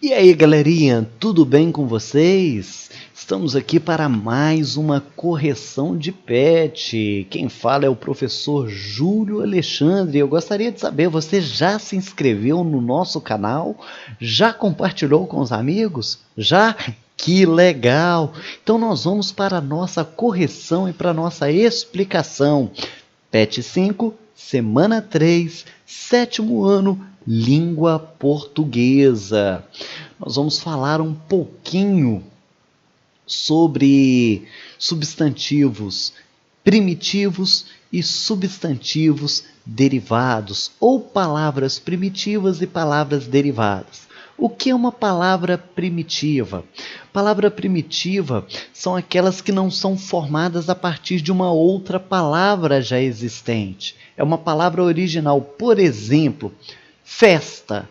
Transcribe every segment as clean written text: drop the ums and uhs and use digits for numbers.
E aí, galerinha, tudo bem com vocês? Estamos aqui para mais uma correção de pet. Quem fala é o professor Júlio Alexandre. Eu gostaria de saber, você já se inscreveu no nosso canal? Já compartilhou com os amigos? Já? Que legal! Então nós vamos para a nossa correção e para a nossa explicação. PET 5, semana 3, sétimo ano, língua portuguesa. Nós vamos falar um pouquinho sobre substantivos primitivos e substantivos derivados, ou palavras primitivas e palavras derivadas. O que é uma palavra primitiva? Palavra primitiva são aquelas que não são formadas a partir de uma outra palavra já existente. É uma palavra original. Por exemplo, festa.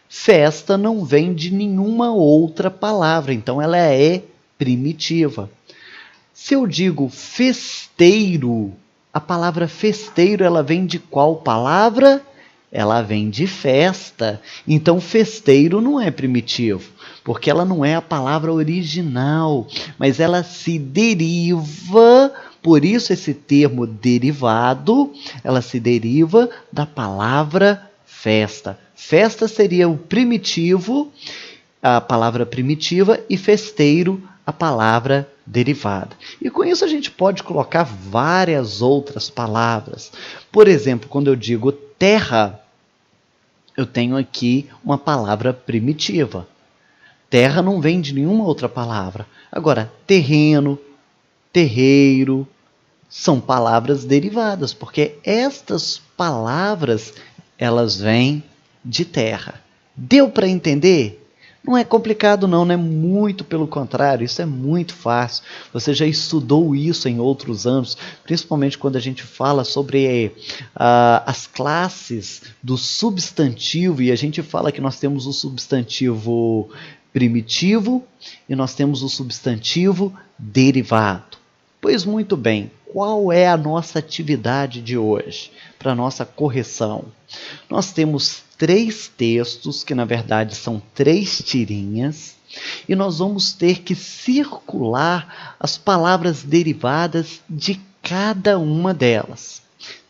Festa não vem de nenhuma outra palavra, então ela é primitiva. Se eu digo festeiro, a palavra festeiro ela vem de qual palavra? Ela vem de festa. Então festeiro não é primitivo, porque ela não é a palavra original, mas ela se deriva, por isso esse termo derivado, ela se deriva da palavra festa. Festa seria o primitivo, a palavra primitiva, e festeiro, a palavra derivada. E com isso a gente pode colocar várias outras palavras. Por exemplo, quando eu digo terra, eu tenho aqui uma palavra primitiva. Terra não vem de nenhuma outra palavra. Agora, terreno, terreiro, são palavras derivadas, porque estas palavras, elas vêm de terra. Deu para entender? Não é complicado não, né? Muito pelo contrário, isso é muito fácil. Você já estudou isso em outros anos, principalmente quando a gente fala sobre as classes do substantivo, e a gente fala que nós temos o substantivo primitivo e nós temos o substantivo derivado. Pois muito bem, qual é a nossa atividade de hoje para a nossa correção? Nós temos 3 textos, que na verdade são 3 tirinhas, e nós vamos ter que circular as palavras derivadas de cada uma delas.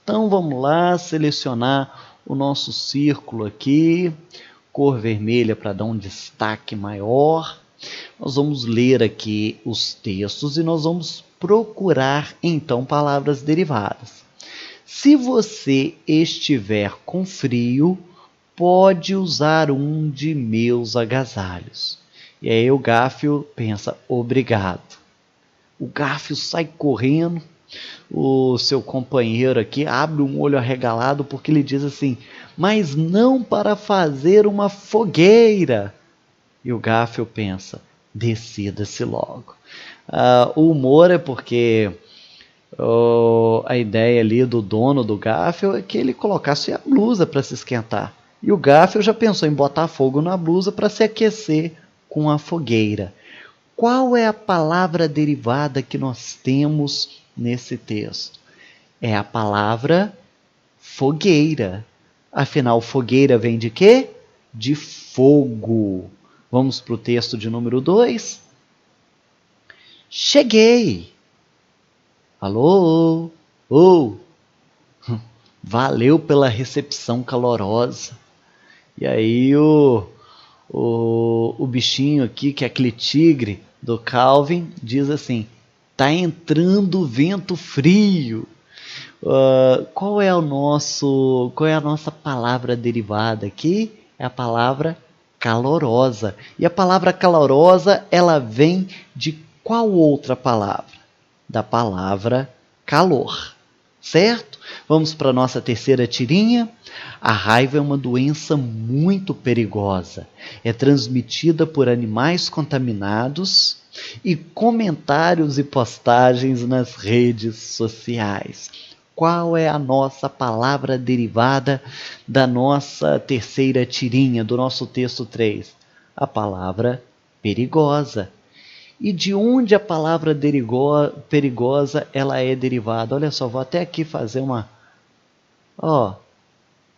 Então vamos lá selecionar o nosso círculo aqui, cor vermelha para dar um destaque maior. Nós vamos ler aqui os textos e nós vamos procurar então palavras derivadas. Se você estiver com frio, pode usar um de meus agasalhos. E aí o Gáfio pensa, obrigado. O Gáfio sai correndo, o seu companheiro aqui abre um olho arregalado porque ele diz assim, mas não para fazer uma fogueira. E o Gáfio pensa, decida-se logo. O humor é porque a ideia ali do dono do Gáfio é que ele colocasse a blusa para se esquentar. E o Gáfio já pensou em botar fogo na blusa para se aquecer com a fogueira. Qual é a palavra derivada que nós temos nesse texto? É a palavra fogueira. Afinal, fogueira vem de quê? De fogo. Vamos para o texto de número 2. Cheguei. Alô? Valeu pela recepção calorosa. E aí o bichinho aqui, que é aquele tigre do Calvin, diz assim, tá entrando vento frio. Qual é a nossa palavra derivada aqui? É a palavra calorosa. E a palavra calorosa, ela vem de qual outra palavra? Da palavra calor, certo? Vamos para a nossa terceira tirinha. A raiva é uma doença muito perigosa. É transmitida por animais contaminados e comentários e postagens nas redes sociais. Qual é a nossa palavra derivada da nossa terceira tirinha, do nosso texto 3? A palavra perigosa. E de onde a palavra perigosa ela é derivada? Olha só, vou até aqui fazer uma...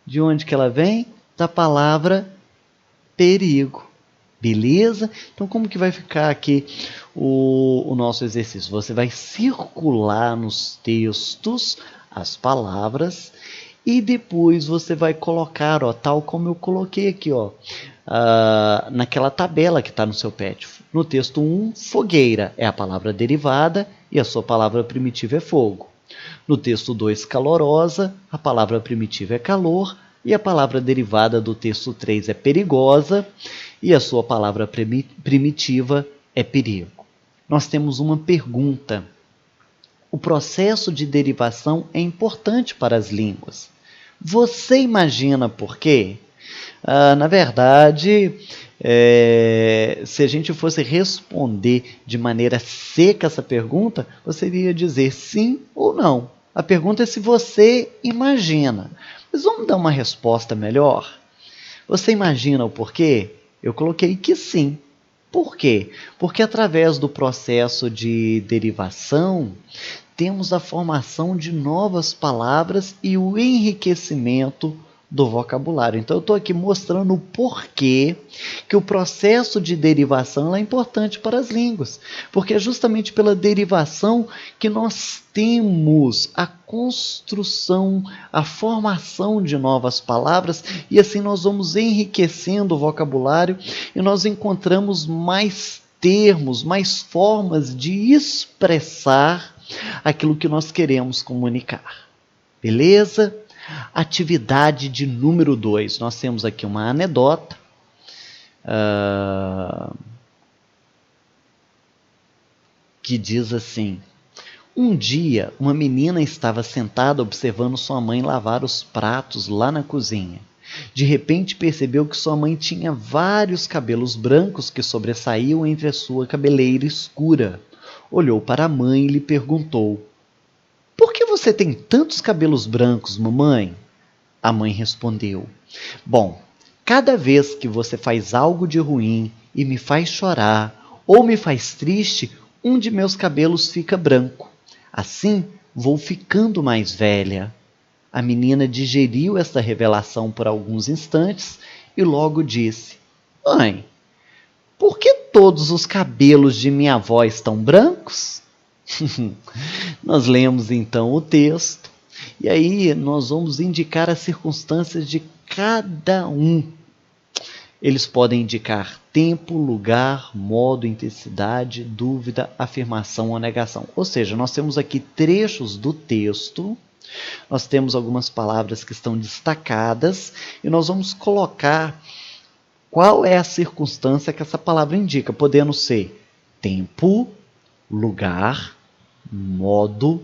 de onde que ela vem? Da palavra perigo. Beleza? Então, como que vai ficar aqui o nosso exercício? Você vai circular nos textos as palavras e depois você vai colocar, ó, tal como eu coloquei aqui, ó, naquela tabela que está no seu pet. No texto 1, fogueira é a palavra derivada e a sua palavra primitiva é fogo. No texto 2, calorosa, a palavra primitiva é calor e a palavra derivada do texto 3 é perigosa e a sua palavra primitiva é perigo. Nós temos uma pergunta. O processo de derivação é importante para as línguas. Você imagina por quê? Na verdade, se a gente fosse responder de maneira seca essa pergunta, você iria dizer sim ou não. A pergunta é se você imagina. Mas vamos dar uma resposta melhor? Você imagina o porquê? Eu coloquei que sim. Por quê? Porque através do processo de derivação, temos a formação de novas palavras e o enriquecimento do vocabulário. Então, eu estou aqui mostrando o porquê que o processo de derivação é importante para as línguas. Porque é justamente pela derivação que nós temos a construção, a formação de novas palavras e assim nós vamos enriquecendo o vocabulário e nós encontramos mais termos, mais formas de expressar aquilo que nós queremos comunicar. Beleza? Atividade de número 2. Nós temos aqui uma anedota. Que diz assim: um dia, uma menina estava sentada observando sua mãe lavar os pratos lá na cozinha. De repente percebeu que sua mãe tinha vários cabelos brancos que sobressaíam entre a sua cabeleira escura. Olhou para a mãe e lhe perguntou: por que você tem tantos cabelos brancos, mamãe? A mãe respondeu: bom, cada vez que você faz algo de ruim e me faz chorar ou me faz triste, um de meus cabelos fica branco. Assim, vou ficando mais velha. A menina digeriu esta revelação por alguns instantes e logo disse: mãe, por que todos os cabelos de minha avó estão brancos? Nós lemos então o texto e aí nós vamos indicar as circunstâncias de cada um. Eles podem indicar tempo, lugar, modo, intensidade, dúvida, afirmação ou negação. Ou seja, nós temos aqui trechos do texto, nós temos algumas palavras que estão destacadas e nós vamos colocar qual é a circunstância que essa palavra indica, podendo ser tempo, lugar, modo,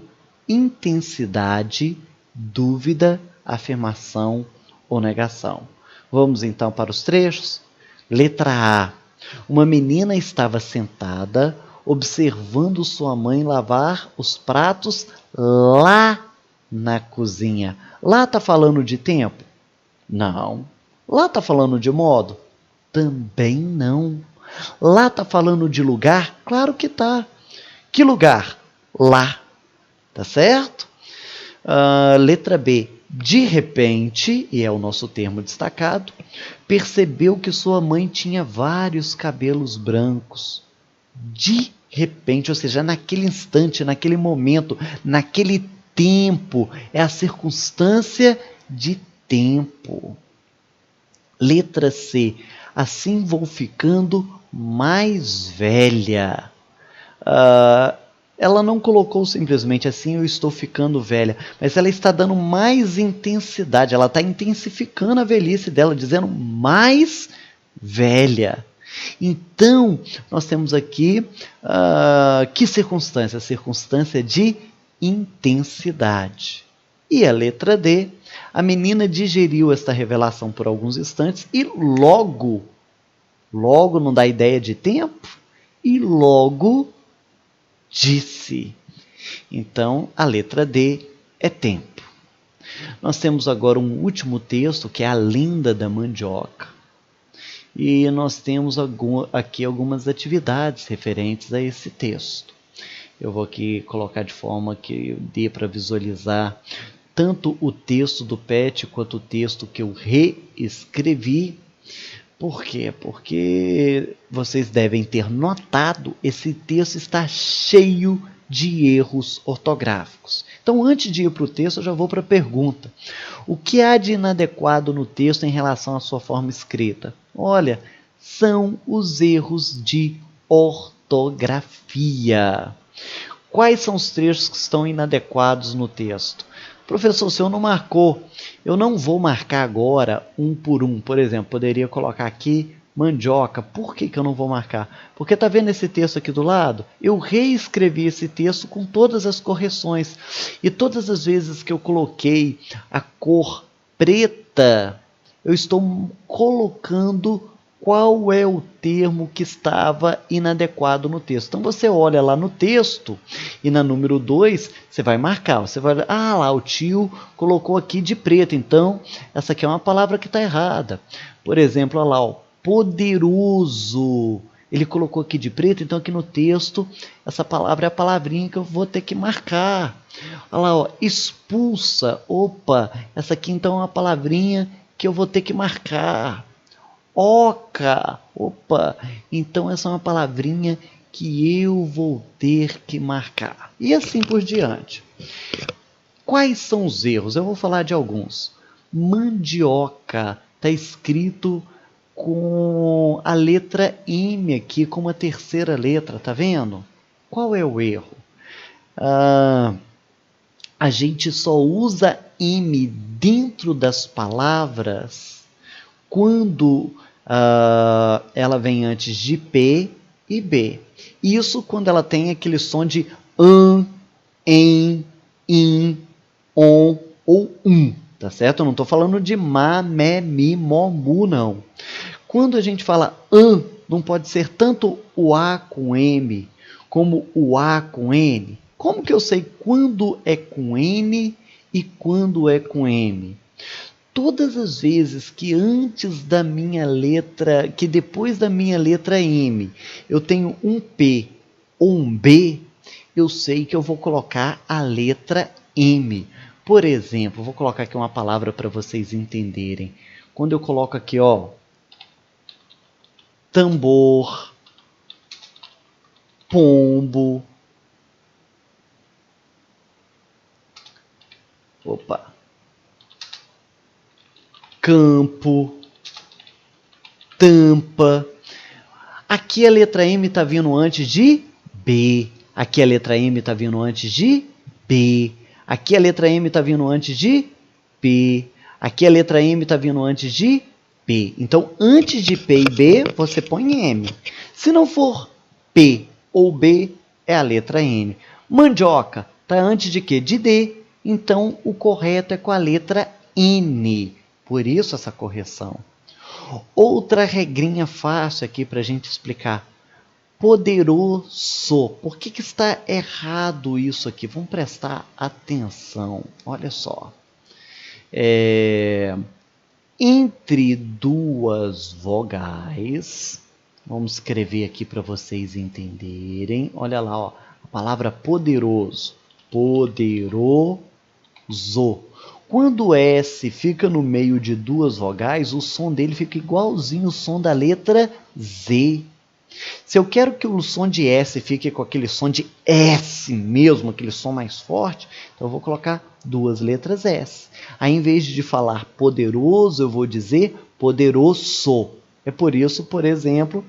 intensidade, dúvida, afirmação ou negação. Vamos então para os trechos? Letra A. Uma menina estava sentada observando sua mãe lavar os pratos lá na cozinha. Lá está falando de tempo? Não. Lá está falando de modo? Também não. Lá está falando de lugar? Claro que está. Que lugar? Lá. Tá certo? Letra B. De repente, e é o nosso termo destacado, percebeu que sua mãe tinha vários cabelos brancos. De repente, ou seja, naquele instante, naquele momento, naquele tempo, é a circunstância de tempo. Letra C. Assim vou ficando mais velha. Ela não colocou simplesmente assim, eu estou ficando velha, mas ela está dando mais intensidade, ela está intensificando a velhice dela, dizendo mais velha. Então, nós temos aqui que circunstância? A circunstância de intensidade. E a letra D, a menina digeriu esta revelação por alguns instantes e logo não dá ideia de tempo, e logo disse. Então, a letra D é tempo. Nós temos agora um último texto, que é a lenda da mandioca. E nós temos aqui algumas atividades referentes a esse texto. Eu vou aqui colocar de forma que dê para visualizar tanto o texto do PET quanto o texto que eu reescrevi. Por quê? Porque vocês devem ter notado, esse texto está cheio de erros ortográficos. Então, antes de ir para o texto, eu já vou para a pergunta. O que há de inadequado no texto em relação à sua forma escrita? Olha, são os erros de ortografia. Quais são os trechos que estão inadequados no texto? Professor, o senhor não marcou. Eu não vou marcar agora um por um. Por exemplo, poderia colocar aqui mandioca. Por que eu não vou marcar? Porque está vendo esse texto aqui do lado? Eu reescrevi esse texto com todas as correções. E todas as vezes que eu coloquei a cor preta, eu estou colocando qual é o termo que estava inadequado no texto. Então você olha lá no texto e na número 2 você vai marcar. Você vai olhar, lá o tio colocou aqui de preto, então essa aqui é uma palavra que está errada. Por exemplo, olha lá, ó, poderoso. Ele colocou aqui de preto, então aqui no texto essa palavra é a palavrinha que eu vou ter que marcar. Olha lá, ó, expulsa. Opa, essa aqui então é uma palavrinha que eu vou ter que marcar. Oca, opa, então essa é uma palavrinha que eu vou ter que marcar. E assim por diante. Quais são os erros? Eu vou falar de alguns. Mandioca está escrito com a letra M aqui, com uma terceira letra, tá vendo? Qual é o erro? A gente só usa M dentro das palavras quando ela vem antes de P e B. Isso quando ela tem aquele som de em, in, on ou tá certo? Eu não estou falando de ma, me, mi, mo, mu, não. Quando a gente fala não pode ser tanto o A com M como o A com N. Como que eu sei quando é com N e quando é com M? Todas as vezes que antes da minha letra, que depois da minha letra M, eu tenho um P ou um B, eu sei que eu vou colocar a letra M. Por exemplo, vou colocar aqui uma palavra para vocês entenderem. Quando eu coloco aqui, ó, tambor, pombo, campo, tampa. Aqui a letra M está vindo antes de B. Aqui a letra M está vindo antes de B. Aqui a letra M está vindo antes de P. Aqui a letra M está vindo antes de P. Então, antes de P e B, você põe M. Se não for P ou B, é a letra N. Mandioca está antes de quê? De D. Então, o correto é com a letra N. Por isso essa correção. Outra regrinha fácil aqui para a gente explicar. Poderoso. Por que está errado isso aqui? Vamos prestar atenção. Olha só. Entre duas vogais, vamos escrever aqui para vocês entenderem. Olha lá, ó, a palavra poderoso. Poderoso. Quando o S fica no meio de duas vogais, o som dele fica igualzinho o som da letra Z. Se eu quero que o som de S fique com aquele som de S mesmo, aquele som mais forte, então eu vou colocar duas letras S. Aí, em vez de falar poderoso, eu vou dizer poderoso. É por isso, por exemplo,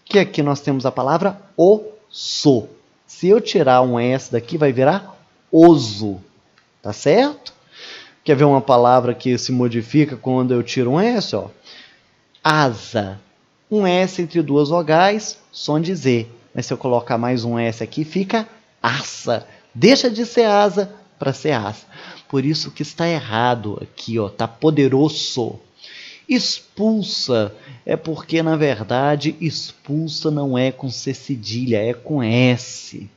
que aqui nós temos a palavra osso. Se eu tirar um S daqui, vai virar oso. Tá certo? Quer ver uma palavra que se modifica quando eu tiro um S? Ó? Asa. Um S entre duas vogais, som de Z. Mas se eu colocar mais um S aqui, fica aça. Deixa de ser asa para ser aça. Por isso que está errado aqui, ó, tá poderoso. Expulsa é porque, na verdade, expulsa não é com C cedilha, é com S.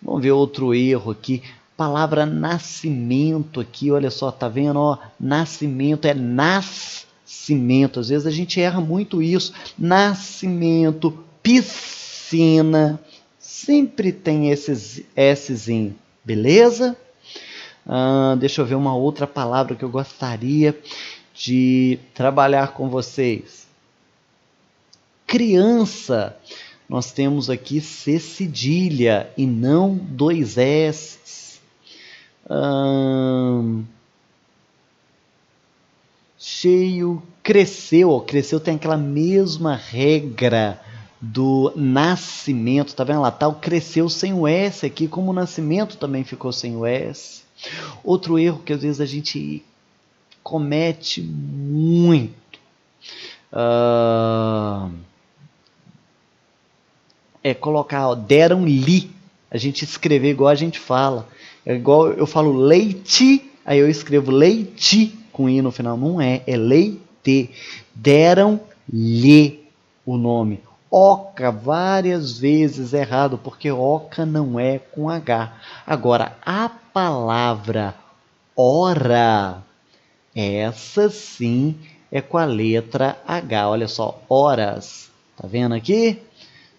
Vamos ver outro erro aqui. Palavra nascimento aqui, olha só, tá vendo? Ó, nascimento é nascimento. Às vezes a gente erra muito isso. Nascimento, piscina, sempre tem esses Szinho, beleza? Deixa eu ver uma outra palavra que eu gostaria de trabalhar com vocês. criança. Nós temos aqui C cedilha e não 2 S. Cheio, cresceu. Cresceu tem aquela mesma regra do nascimento. Tá vendo lá? Tal cresceu sem o S aqui, como o nascimento também ficou sem o S. Outro erro que às vezes a gente comete muito. É colocar, ó, deram-lhe. A gente escrever igual a gente fala. É igual eu falo leite, aí eu escrevo leite com i no final. Não é, é leite. Deram-lhe o nome. Oca, várias vezes errado, porque oca não é com H. Agora, a palavra hora, essa sim é com a letra H. Olha só, horas. Tá vendo aqui?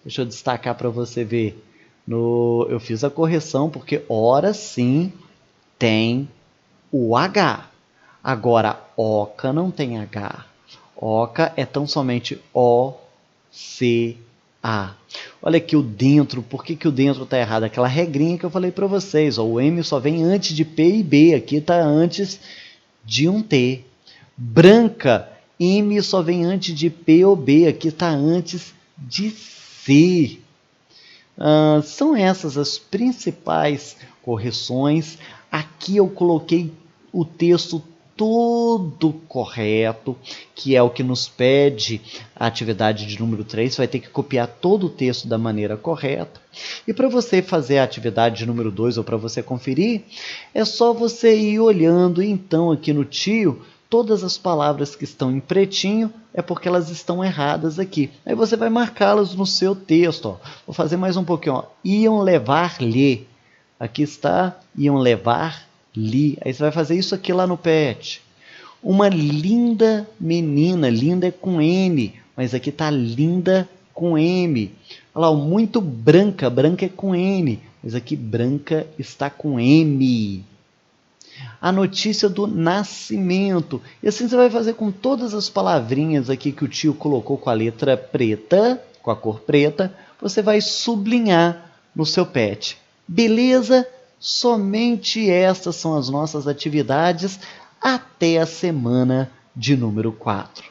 Deixa eu destacar para você ver. Eu fiz a correção porque hora sim tem o H. Agora, oca não tem H. Oca é tão somente O-C-A. Olha aqui o dentro. Por que o dentro está errado? Aquela regrinha que eu falei para vocês. Ó, o M só vem antes de P e B. Aqui está antes de um T. Branca, M só vem antes de P ou B. Aqui está antes de C. São essas as principais correções. Aqui eu coloquei o texto todo correto, que é o que nos pede a atividade de número 3. Você vai ter que copiar todo o texto da maneira correta. E para você fazer a atividade de número 2, ou para você conferir, é só você ir olhando, então, aqui no tio, todas as palavras que estão em pretinho é porque elas estão erradas aqui. Aí você vai marcá-las no seu texto. Ó. Vou fazer mais um pouquinho. Ó. Iam levar-lhe. Aqui está, iam levar-lhe. Aí você vai fazer isso aqui lá no PET. Uma linda menina. Linda é com N, mas aqui está linda com M. Olha lá, muito branca. Branca é com N, mas aqui branca está com M. A notícia do nascimento. E assim você vai fazer com todas as palavrinhas aqui que o tio colocou com a letra preta, com a cor preta, você vai sublinhar no seu PET. Beleza? Somente estas são as nossas atividades até a semana de número 4.